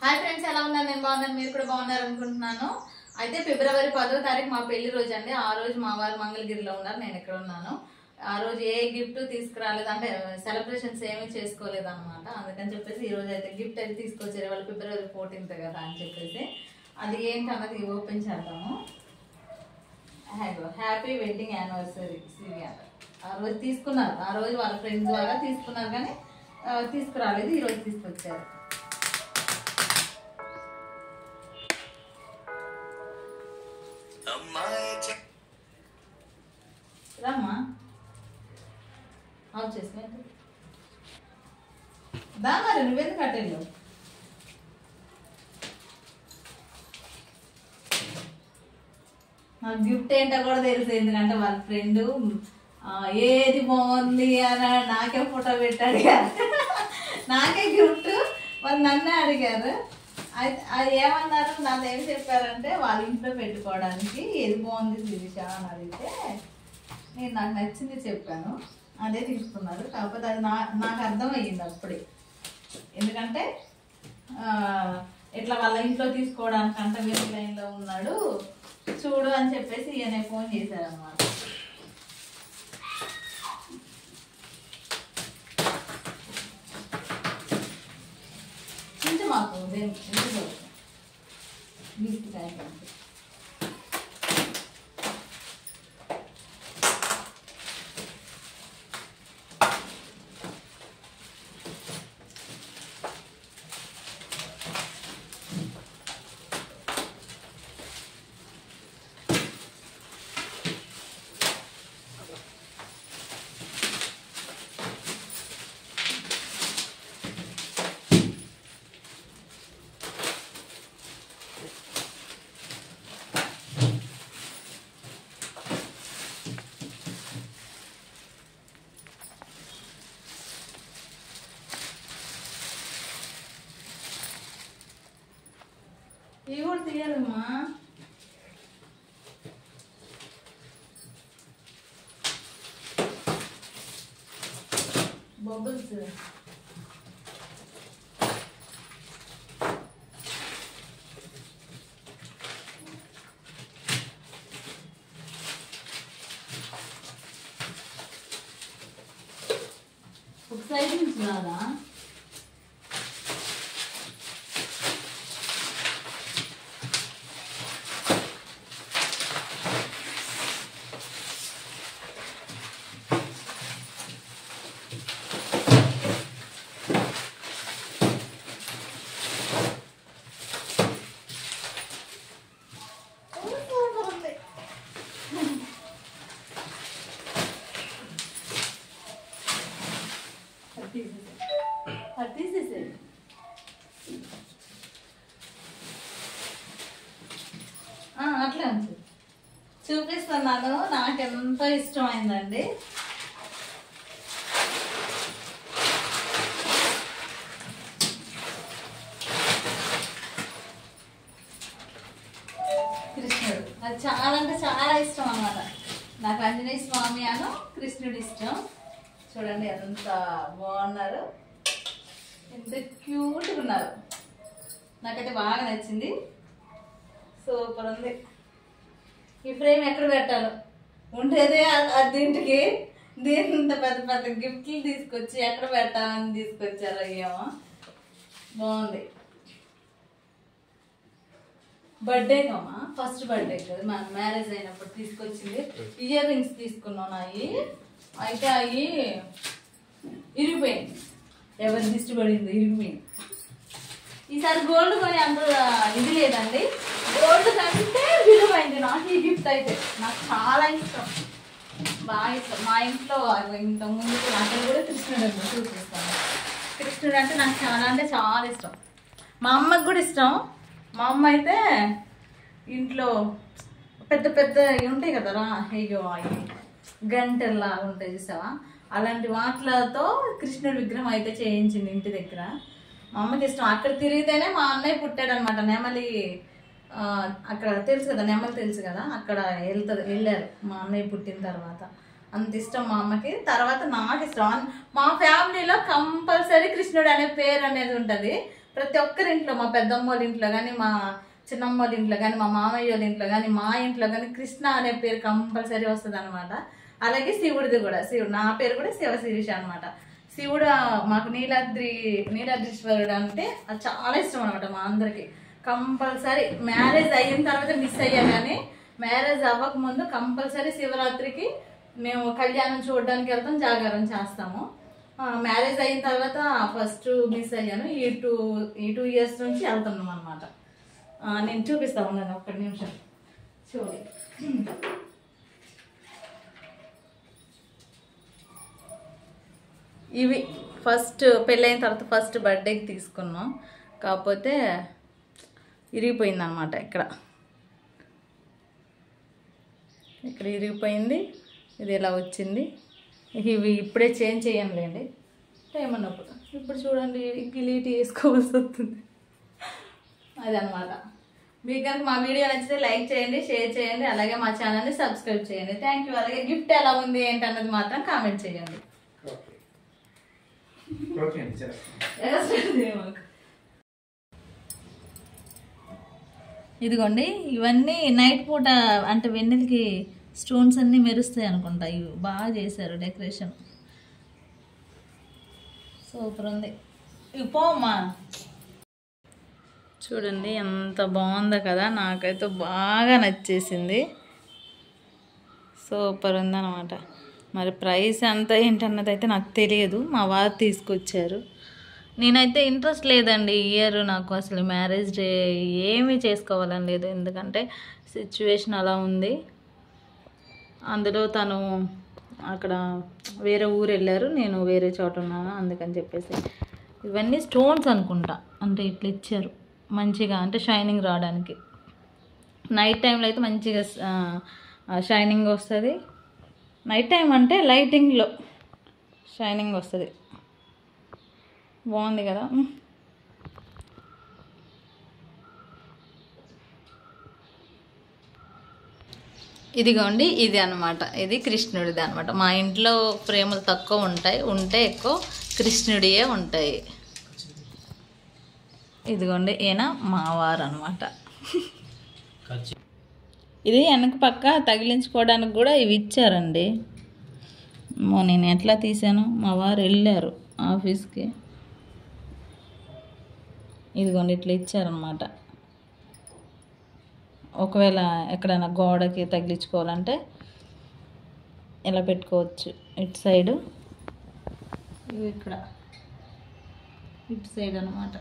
Hi friends, ఎలా ఉన్నారు? నేను బాగున్నాను, మీరు కూడా బాగున్నారు అనుకుంటున్నాను. అయితే ఫిబ్రవరి 10వ తారీఖు మా పెళ్లి రోజు అండి. ఆ రోజు మా వారు మంగళగిరిలో ఉన్నారు, నేను ఎక్కడ ఉన్నాను. ఆ రోజు ఏ గిఫ్ట్ తీసుకురాలేదు, అంటే సెలబ్రేషన్స్ ఏమీ చేసుకోలేదు అనమాట. అందుకని చెప్పేసి ఈ రోజు అయితే గిఫ్ట్ అయితే తీసుకొచ్చారు. వాళ్ళు ఫిబ్రవరి 14th కదా అని చెప్పేసి అది ఏంటి అన్నది ఓపెన్ చేద్దాము. Happy wedding anniversary Shri. ఆ రోజు తీసుకున్నారు, ఆ రోజు వాళ్ళ ఫ్రెండ్స్ ద్వారా తీసుకున్నారు, కానీ తీసుకురాలేదు. ఈ రోజు తీసుకొచ్చారు. రమ్మా, ఆఫ్ చేసుకో. దా మరి, నువ్వెందుకు కట్టెళ్ళు? నాకు గిఫ్ట్ ఏంటో కూడా తెలుసు, ఎందుకంటే వాళ్ళ ఫ్రెండ్ ఏది బాగుంది అని నాకే ఫోటో పెట్టి అడిగారు. నాకే గిఫ్ట్ వాళ్ళు నన్నే అడిగారు. అయితే అది ఏమన్నారు, నన్ను ఏం చెప్పారంటే వాళ్ళ ఇంట్లో పెట్టుకోవడానికి ఏది బాగుంది శిరీష అని అడిగితే నేను నాకు నచ్చింది చెప్పాను, అదే తీసుకున్నారు. కాకపోతే అది నాకు అర్థమయ్యింది అప్పుడే, ఎందుకంటే ఇట్లా వాళ్ళ ఇంట్లో తీసుకోవడానికి అంట వేరే లైన్లో ఉన్నాడు చూడు అని చెప్పేసి ఈయన ఫోన్ చేశారనమాట. కొంచెం మాకు గిఫ్ట్ టైం ఇవి కూడా తీయాలమ్మా. బబుల్స్ ఒక సైడ్ నుంచి రాదా? అట్లా చూపిస్తున్నాను, నాకెంతో ఇష్టమైందండి. కృష్ణుడు అది చాలా అంటే చాలా ఇష్టం అన్నమాట. నాకు ఆంజనేయ స్వామి అను కృష్ణుడు ఇష్టం. చూడండి ఎంత బాగున్నారు, ఎంత క్యూట్గా ఉన్నారు. నాకైతే బాగా నచ్చింది, సూపర్ ఉంది. ఈ ఫ్రేమ్ ఎక్కడ పెట్టాలో ఉండేదే దీంటికి, దీని ఇంత పెద్ద పెద్ద గిఫ్ట్లు తీసుకొచ్చి ఎక్కడ పెట్టాలని తీసుకొచ్చారు. అయ్యేమో బాగుంది. బర్త్డే కమ్మా, ఫస్ట్ బర్త్డే కదా మన మ్యారేజ్ అయినప్పుడు తీసుకొచ్చింది. ఇయర్ రింగ్స్ తీసుకున్నాను అవి, అయితే అవి ఇరిగిపోయింది. ఎవరి దిష్టి పడింది, ఇరిగిపోయింది. ఈసారి గోల్డ్ కొని అంత ఇది లేదండి, గోల్డ్ కంటే విలువైంది నాకు ఈ గిఫ్ట్. అయితే నాకు చాలా ఇష్టం, బాగా ఇష్టం. మా ఇంట్లో ఇంత ముందు అక్కడ కూడా కృష్ణుడు అండి చూపిస్తాను. కృష్ణుడు అంటే నాకు చాలా అంటే చాలా ఇష్టం. మా అమ్మకి కూడా ఇష్టం. మా అమ్మ అయితే ఇంట్లో పెద్ద పెద్ద ఉంటాయి కదరా, అయ్యో అవి గంటల్లా ఉంటాయి చూసావా, అలాంటి వాటిలతో కృష్ణుడి విగ్రహం అయితే చేయించింది ఇంటి దగ్గర. మా అమ్మకి ఇష్టం. అక్కడ తిరిగితేనే మా అన్నయ్య పుట్టాడు అనమాట. నెమలి అక్కడ తెలుసు కదా, నెమలి తెలుసు కదా, అక్కడ వెళ్ళారు మా అన్నయ్య పుట్టిన తర్వాత. అంత ఇష్టం మా అమ్మకి. తర్వాత నాకు ఇష్టం. మా ఫ్యామిలీలో కంపల్సరీ కృష్ణుడు అనే పేరు అనేది ఉంటుంది. ప్రతి ఒక్కరి ఇంట్లో, మా పెద్దమ్మ వాళ్ళ ఇంట్లో కానీ, మా చిన్నమ్మ వాళ్ళ ఇంట్లో కానీ, మా మామయ్య వాళ్ళ ఇంట్లో కానీ, మా ఇంట్లో కానీ కృష్ణ అనే పేరు కంపల్సరీ వస్తుంది అనమాట. అలాగే శివుడిది కూడా, శివుడు నా పేరు కూడా శివ శిరీష అనమాట. శివుడు మాకు నీలాద్రీశ్వరుడు అంటే అది చాలా ఇష్టం అనమాట మా అందరికి. కంపల్సరీ మ్యారేజ్ అయిన తర్వాత మిస్ అయ్యా కానీ మ్యారేజ్ అవ్వక ముందు కంపల్సరీ శివరాత్రికి మేము కళ్యాణం చూడడానికి వెళ్తాం, జాగారం చేస్తాము. మ్యారేజ్ అయిన తర్వాత ఫస్ట్ మిస్ అయ్యాను. ఈ టూ ఇయర్స్ నుంచి వెళ్తున్నాం అనమాట. నేను చూపిస్తా ఉన్నాను, ఒక్క నిమిషం చూడండి. ఇవి ఫస్ట్ పెళ్ళైన తర్వాత ఫస్ట్ బర్త్డేకి తీసుకున్నాం, కాకపోతే ఇరిగిపోయింది అనమాట. ఇక్కడ ఇరిగిపోయింది, ఇది ఇలా వచ్చింది. ఇవి ఇప్పుడే చేంజ్ చేయనులేండి, టైం అన్నప్పుడు. ఇప్పుడు చూడండి గిలీటి వేసుకోవాల్సి వస్తుంది. అదనమాట. మీకు కనుక మా వీడియో నచ్చితే లైక్ చేయండి, షేర్ చేయండి, అలాగే మా ఛానల్ని సబ్స్క్రైబ్ చేయండి. Thank you. అలాగే గిఫ్ట్ ఎలా ఉంది ఏంటి అన్నది మాత్రం కామెంట్ చేయండి. ఇదిగోండి, ఇవన్నీ నైట్ పూట అంటే వెన్నెలకి స్టోన్స్ అన్నీ మెరుస్తాయి అనుకుంటా. ఇవి బాగా చేశారు డెకరేషన్, సూపర్ ఉంది. ఇవి పోమ్మా. చూడండి ఎంత బాగుందో కదా, నాకైతే బాగా నచ్చేసింది. సూపర్ ఉందన్నమాట. మరి ప్రైస్ ఎంత ఏంటన్నది అయితే నాకు తెలియదు, మా వారు తీసుకొచ్చారు. నేనైతే ఇంట్రెస్ట్ లేదండి ఈ ఇయర్, నాకు అసలు మ్యారేజ్ డే ఏమీ చేసుకోవాలని లేదు. ఎందుకంటే సిచ్యువేషన్ అలా ఉంది. అందులో తను అక్కడ వేరే ఊరు వెళ్ళారు, నేను వేరే చోట ఉన్నాను, అందుకని చెప్పేసి. ఇవన్నీ స్టోన్స్ అనుకుంటా, అంటే ఇట్లా ఇచ్చారు మంచిగా, అంటే షైనింగ్ రావడానికి. నైట్ టైంలో అయితే మంచిగా షైనింగ్ వస్తుంది. నైట్ టైం అంటే లైటింగ్లో షైనింగ్ వస్తుంది. బాగుంది కదా. ఇదిగోండి, ఇది అనమాట, ఇది కృష్ణుడిది అనమాట. మా ఇంట్లో ప్రేమలు తక్కువ ఉంటాయి, ఉంటే ఎక్కువ కృష్ణుడియే ఉంటాయి. ఇదిగోండి, ఈయన మావారు అనమాట. ఇది వెనక పక్క తగిలించుకోవడానికి కూడా ఇవి ఇచ్చారండి. నేను ఎట్లా తీసాను, మా వారు వెళ్ళారు ఆఫీస్కి. ఇదిగోండి ఇట్లా ఇచ్చారనమాట. ఒకవేళ ఎక్కడైనా గోడకి తగిలించుకోవాలంటే ఇలా పెట్టుకోవచ్చు. ఇటు సైడు, ఇక్కడ ఇటు సైడ్ అనమాట.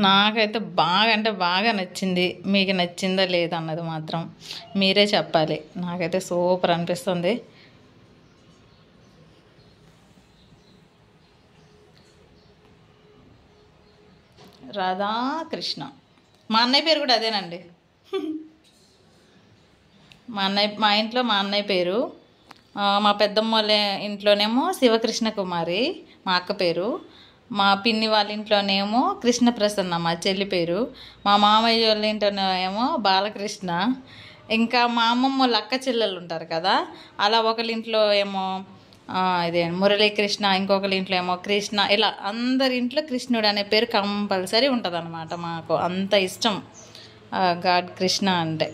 నాకైతే బాగా అంటే బాగా నచ్చింది. మీకు నచ్చిందా లేదా అన్నది మాత్రం మీరే చెప్పాలి. నాకైతే సూపర్ అనిపిస్తుంది. రాధాకృష్ణ, మా అన్నయ్య పేరు కూడా అదేనండి. మా ఇంట్లో మా అన్నయ్య పేరు, మా పెద్దమ్మ వాళ్ళ ఇంట్లోనేమో శివకృష్ణ కుమారి మా అక్క పేరు, మా పిన్ని వాళ్ళ ఇంట్లోనేమో కృష్ణప్రసన్న మా చెల్లి పేరు, మా మామయ్య వాళ్ళ ఇంట్లోనేమో బాలకృష్ణ, ఇంకా మా అమ్మమ్మ వాళ్ళ అక్క చెల్లెలు ఉంటారు కదా, అలా ఒకళ్ళ ఇంట్లో ఏమో ఇదే మురళీకృష్ణ, ఇంకొకరి ఇంట్లో ఏమో కృష్ణ, ఇలా అందరి ఇంట్లో కృష్ణుడు అనే పేరు కంపల్సరీ ఉంటుంది అన్నమాట. మాకు అంత ఇష్టం గాడ్ కృష్ణ అంటే.